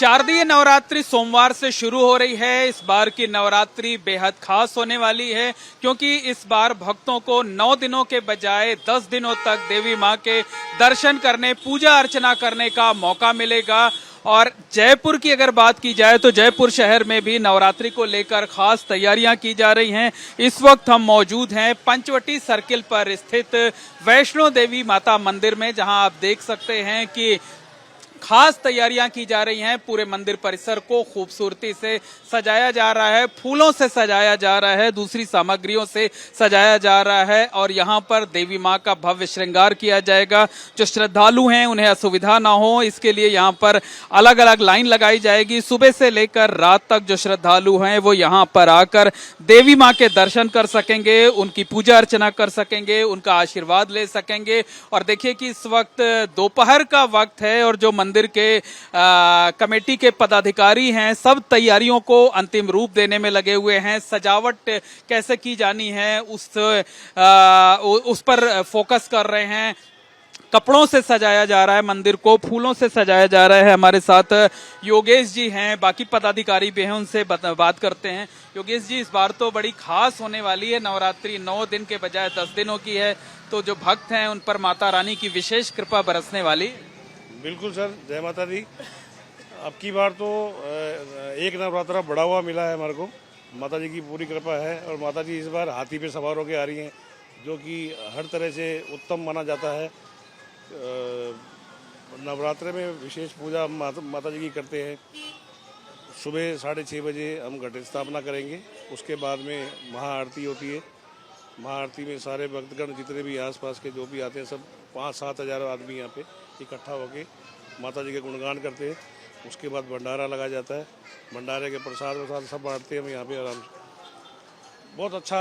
शारदीय नवरात्रि सोमवार से शुरू हो रही है। इस बार की नवरात्रि बेहद खास होने वाली है क्योंकि इस बार भक्तों को 9 दिनों के बजाय 10 दिनों तक देवी मां के दर्शन करने, पूजा अर्चना करने का मौका मिलेगा। और जयपुर की अगर बात की जाए तो जयपुर शहर में भी नवरात्रि को लेकर खास तैयारियां की जा रही हैं। इस वक्त हम मौजूद हैं पंचवटी सर्किल पर स्थित वैष्णो देवी माता मंदिर में, जहां आप देख सकते हैं कि खास तैयारियां की जा रही हैं। पूरे मंदिर परिसर को खूबसूरती से सजाया जा रहा है, फूलों से सजाया जा रहा है, दूसरी सामग्रियों से सजाया जा रहा है और यहां पर देवी मां का भव्य श्रृंगार किया जाएगा। जो श्रद्धालु हैं उन्हें असुविधा ना हो, इसके लिए यहां पर अलग अलग लाइन लगाई जाएगी। सुबह से लेकर रात तक जो श्रद्धालु हैं वो यहां पर आकर देवी मां के दर्शन कर सकेंगे, उनकी पूजा अर्चना कर सकेंगे, उनका आशीर्वाद ले सकेंगे। और देखिए कि इस वक्त दोपहर का वक्त है और जो मंदिर के कमेटी के पदाधिकारी हैं सब तैयारियों को अंतिम रूप देने में लगे हुए हैं। सजावट कैसे की जानी है उस पर फोकस कर रहे हैं। कपड़ों से सजाया जा रहा है मंदिर को, फूलों से सजाया जा रहा है। हमारे साथ योगेश जी हैं, बाकी पदाधिकारी भी हैं, उनसे बात करते हैं। योगेश जी, इस बार तो बड़ी खास होने वाली है नवरात्रि, 9 दिन के बजाय 10 दिनों की है, तो जो भक्त हैं उन पर माता रानी की विशेष कृपा बरसने वाली। बिल्कुल सर, जय माता दी। अब की बार तो एक नवरात्रा बढ़ा हुआ मिला है हमारे को, माता जी की पूरी कृपा है। और माता जी इस बार हाथी पे सवार होकर आ रही हैं, जो कि हर तरह से उत्तम माना जाता है। नवरात्रे में विशेष पूजा माता जी की करते हैं। सुबह 6:30 बजे हम घट स्थापना करेंगे, उसके बाद में महाआरती होती है। महाआरती में सारे भक्तगण जितने भी आसपास के जो भी आते हैं सब 5-7 हज़ार आदमी यहाँ पे इकट्ठा होके माता जी के गुणगान करते हैं। उसके बाद भंडारा लगाया जाता है, भंडारे के प्रसाद सब बांटते हैं हम यहाँ पे आराम से। बहुत अच्छा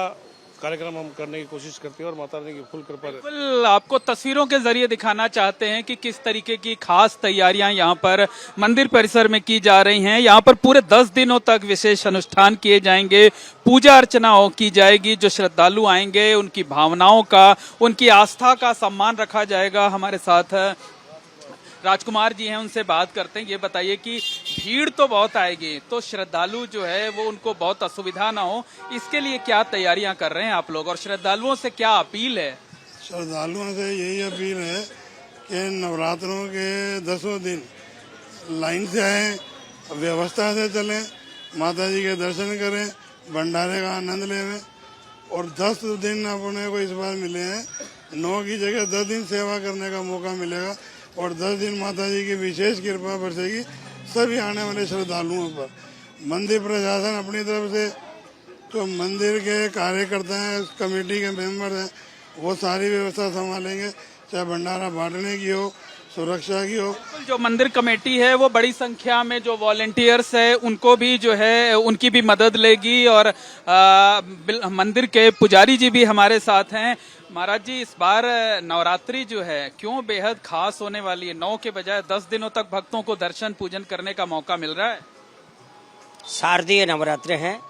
कार्यक्रम हम करने की कोशिश करते हैं और माता रानी की फुल कृपा। बिल्कुल, आपको तस्वीरों के जरिए दिखाना चाहते हैं कि किस तरीके की खास तैयारियां यहाँ पर मंदिर परिसर में की जा रही हैं। यहाँ पर पूरे 10 दिनों तक विशेष अनुष्ठान किए जाएंगे, पूजा अर्चना की जाएगी। जो श्रद्धालु आएंगे उनकी भावनाओं का, उनकी आस्था का सम्मान रखा जाएगा। हमारे साथ राजकुमार जी हैं, उनसे बात करते हैं। ये बताइए कि भीड़ तो बहुत आएगी, तो श्रद्धालु जो है वो उनको बहुत असुविधा ना हो, इसके लिए क्या तैयारियां कर रहे हैं आप लोग और श्रद्धालुओं से क्या अपील है? श्रद्धालुओं से यही अपील है कि नवरात्रों के 10 दिन लाइन से आए, व्यवस्था से चलें, माता जी के दर्शन करें, भंडारे का आनंद लें। और 10 दिन अपने को इस बार मिले हैं, 9 की जगह 10 दिन सेवा करने का मौका मिलेगा और 10 दिन माता जी की विशेष कृपा बरसेगी सभी आने वाले श्रद्धालुओं पर। मंदिर प्रशासन अपनी तरफ से, जो मंदिर के कार्यकर्ता हैं, कमेटी के मेंबर हैं, वो सारी व्यवस्था संभालेंगे, चाहे भंडारा बांटने की हो, सुरक्षा की हो। जो मंदिर कमेटी है वो बड़ी संख्या में जो वॉलेंटियर्स है उनको भी जो है उनकी भी मदद लेगी और मंदिर के पुजारी जी भी हमारे साथ हैं। महाराज जी, इस बार नवरात्रि जो है क्यों बेहद खास होने वाली है? 9 के बजाय 10 दिनों तक भक्तों को दर्शन पूजन करने का मौका मिल रहा है। शारदीय नवरात्रे हैं,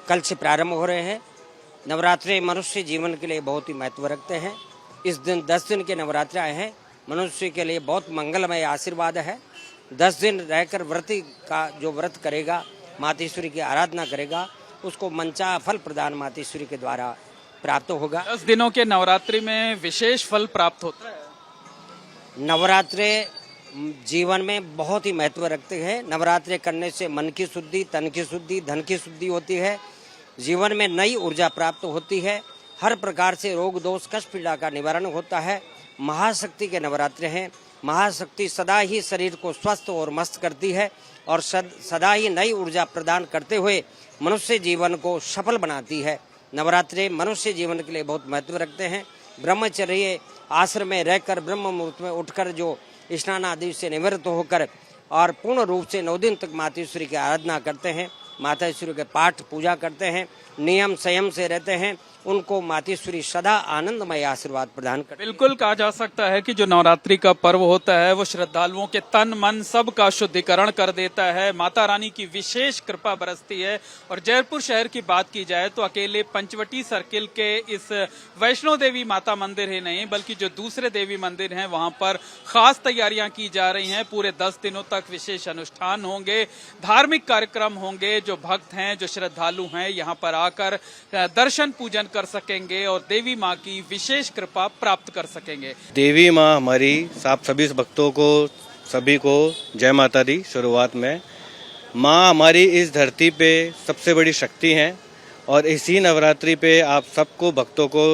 कल से प्रारंभ हो रहे हैं। नवरात्रे मनुष्य जीवन के लिए बहुत ही महत्व रखते हैं। इस दिन 10 दिन के नवरात्रे आए हैं, मनुष्य के लिए बहुत मंगलमय आशीर्वाद है। 10 दिन रहकर व्रती का जो व्रत करेगा, मातेश्वरी की आराधना करेगा, उसको मनचाहा फल प्रदान मातेश्वरी के द्वारा प्राप्त होगा। 10 दिनों के नवरात्रि में विशेष फल प्राप्त होता है। नवरात्रे जीवन में बहुत ही महत्व रखते हैं। नवरात्रे करने से मन की शुद्धि, तन की शुद्धि, धन की शुद्धि होती है। जीवन में नई ऊर्जा प्राप्त होती है। हर प्रकार से रोग दोष कष्ट पीड़ा का निवारण होता है। महाशक्ति के नवरात्रे हैं। महाशक्ति सदा ही शरीर को स्वस्थ और मस्त करती है और सदा ही नई ऊर्जा प्रदान करते हुए मनुष्य जीवन को सफल बनाती है। नवरात्रे मनुष्य जीवन के लिए बहुत महत्व रखते हैं। ब्रह्मचर्य आश्रम में रहकर ब्रह्म मुहूर्त में उठकर जो स्नान आदि से निवृत्त होकर और पूर्ण रूप से 9 दिन तक मातेश्वरी की आराधना करते हैं, मातेश्वरी के पाठ पूजा करते हैं, नियम संयम से रहते हैं उनको मातेश्वरी सदा आनंदमय आशीर्वाद प्रदान कर। बिल्कुल कहा जा सकता है कि जो नवरात्रि का पर्व होता है वो श्रद्धालुओं के तन मन सब का शुद्धिकरण कर देता है। माता रानी की विशेष कृपा बरसती है। और जयपुर शहर की बात की जाए तो अकेले पंचवटी सर्किल के इस वैष्णो देवी माता मंदिर ही नहीं बल्कि जो दूसरे देवी मंदिर हैं वहां पर खास तैयारियां की जा रही हैं। पूरे 10 दिनों तक विशेष अनुष्ठान होंगे, धार्मिक कार्यक्रम होंगे। जो भक्त हैं, जो श्रद्धालु हैं, यहाँ पर आकर दर्शन पूजन कर सकेंगे और देवी माँ की विशेष कृपा प्राप्त कर सकेंगे। देवी माँ हमारी आप सभी भक्तों को सभी को जय माता दी। शुरुआत में माँ हमारी इस धरती पे सबसे बड़ी शक्ति हैं और इसी नवरात्रि पे आप सबको भक्तों को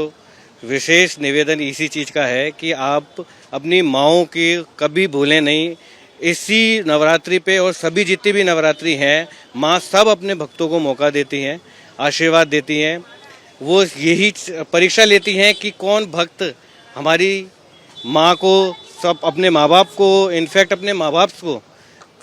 विशेष निवेदन इसी चीज़ का है कि आप अपनी माँओं की कभी भूलें नहीं। इसी नवरात्रि पे और सभी जितनी भी नवरात्रि हैं माँ सब अपने भक्तों को मौका देती हैं, आशीर्वाद देती हैं। वो यही परीक्षा लेती हैं कि कौन भक्त हमारी माँ को, सब अपने माँ बाप को, इनफैक्ट अपने माँ बाप को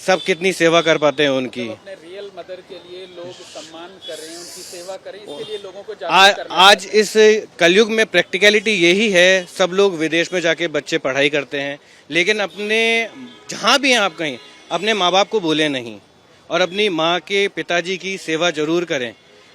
सब कितनी सेवा कर पाते हैं उनकी। अपने रियल मदर के लिए लोग सम्मान करें, उनकी सेवा करें, इसके लिए लोगों को जागरूक करना आज इस कलयुग में प्रैक्टिकलिटी यही है। सब लोग विदेश में जाके बच्चे पढ़ाई करते हैं लेकिन अपने जहाँ भी हैं आप कहीं अपने माँ बाप को भूलें नहीं और अपनी माँ के पिताजी की सेवा जरूर करें।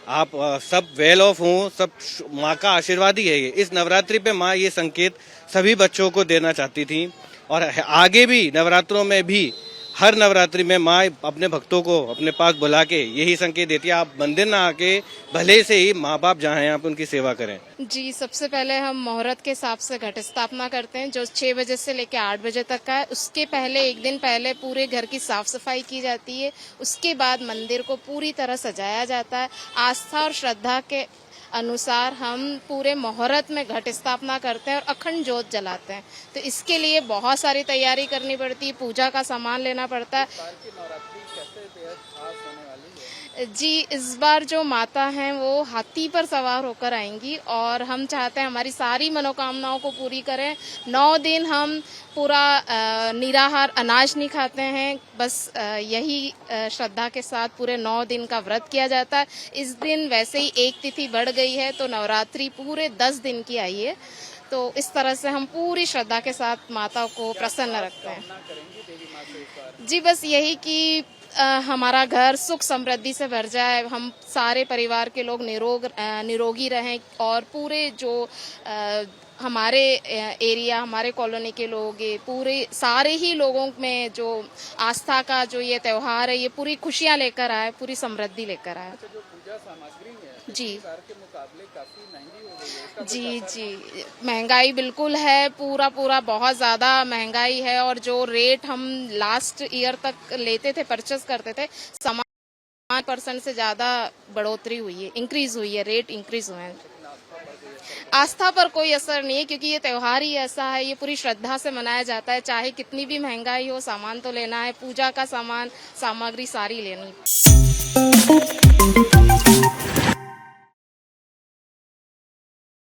आप सब वेल ऑफ हों, सब माँ का आशीर्वाद ही है ये। इस नवरात्रि पे माँ ये संकेत सभी बच्चों को देना चाहती थी और आगे भी नवरात्रों में भी हर नवरात्रि में माँ अपने भक्तों को अपने पास बुला के यही संकेत देती है, आप मंदिर ना आके भले से ही माँ बाप जहाँ हैं आप उनकी सेवा करें। जी, सबसे पहले हम मुहूर्त के हिसाब से घट स्थापना करते हैं जो 6 बजे से लेकर 8 बजे तक का है। उसके पहले एक दिन पहले पूरे घर की साफ सफाई की जाती है। उसके बाद मंदिर को पूरी तरह सजाया जाता है। आस्था और श्रद्धा के अनुसार हम पूरे मुहूर्त में घट स्थापना करते हैं और अखंड जोत जलाते हैं। तो इसके लिए बहुत सारी तैयारी करनी पड़ती है, पूजा का सामान लेना पड़ता है। जी, इस बार जो माता हैं वो हाथी पर सवार होकर आएंगी और हम चाहते हैं हमारी सारी मनोकामनाओं को पूरी करें। 9 दिन हम पूरा निराहार अनाज नहीं खाते हैं, बस यही श्रद्धा के साथ पूरे 9 दिन का व्रत किया जाता है। इस दिन वैसे ही एक तिथि बढ़ गई है तो नवरात्रि पूरे 10 दिन की आई है। तो इस तरह से हम पूरी श्रद्धा के साथ माता को प्रसन्न रखते हैं। जी, बस यही कि हमारा घर सुख समृद्धि से भर जाए, हम सारे परिवार के लोग निरोगी रहें और पूरे जो हमारे एरिया, हमारे कॉलोनी के लोग, ये पूरे सारे ही लोगों में जो आस्था का जो ये त्योहार है ये पूरी खुशियां लेकर आए, पूरी समृद्धि लेकर आए। जो पूजा सामग्री है जी के मुकाबले काफी महंगी हो गई है। जी, महंगाई बिल्कुल है, पूरा बहुत ज़्यादा महंगाई है और जो रेट हम लास्ट ईयर तक लेते थे, परचेस करते थे, सामान 5% से ज़्यादा बढ़ोतरी हुई है, इंक्रीज हुई है, रेट इंक्रीज हुए हैं। आस्था पर कोई असर नहीं है क्योंकि ये त्योहार ही ऐसा है, ये पूरी श्रद्धा से मनाया जाता है। चाहे कितनी भी महंगाई हो, सामान तो लेना है, पूजा का सामान सामग्री सारी लेनी।